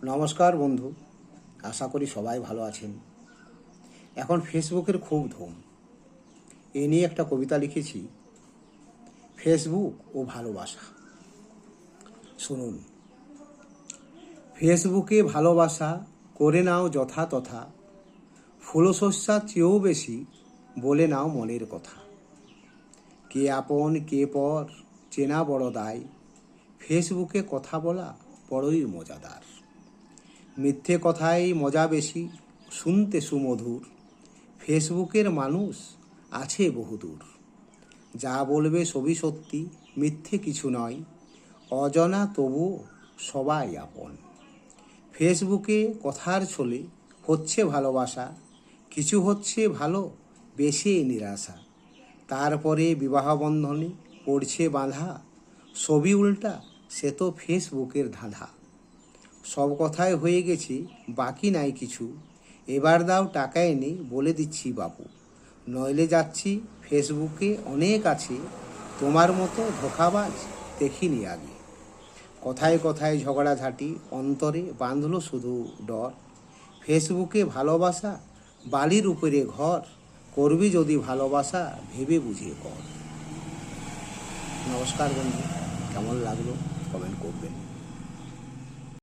নমস্কার বন্ধু, আশা করি সবাই ভালো আছেন। এখন ফেসবুকের খুব ধুম। এ নিয়ে একটা কবিতা লিখেছি, ফেসবুক ও ভালোবাসা। শুনুন। ফেসবুকে ভালোবাসা করে নাও যথা তথা, ফুলশস্যার চেয়েও বেশি বলে নাও মনের কথা। কে আপন কে পর চেনা বড় দায়, ফেসবুকে কথা বলা বড়ই মজাদার। মিথ্যে কথায় মজা বেশি, শুনতে সুমধুর, ফেসবুকের মানুষ আছে বহুদূর। যা বলবে সবই সত্যি, মিথ্যে কিছু নয়, অজানা তবু সবাই আপন। ফেসবুকে কথার ছলে হচ্ছে ভালোবাসা, কিছু হচ্ছে ভালো বেশি নিরাশা। তারপরে বিবাহ বন্ধনে পড়ছে বাঁধা, ছবি উল্টা সে তো ফেসবুকের ধাঁধা। সব কথায় হয়ে গেছে, বাকি নাই কিছু, এবার দাও টাকা এনে বলে দিচ্ছি বাপু। নইলে যাচ্ছি ফেসবুকে অনেক আছে, তোমার মতো ধোঁকাবাজ দেখিনি আগে। কথায় কথায় ঝগড়াঝাটি, অন্তরে বাঁধলো শুধু ডর। ফেসবুকে ভালোবাসা বালির উপরে ঘর, করবি যদি ভালোবাসা ভেবে বুঝিয়ে কর। নমস্কার বন্ধু, কেমন লাগলো কমেন্ট করবেন।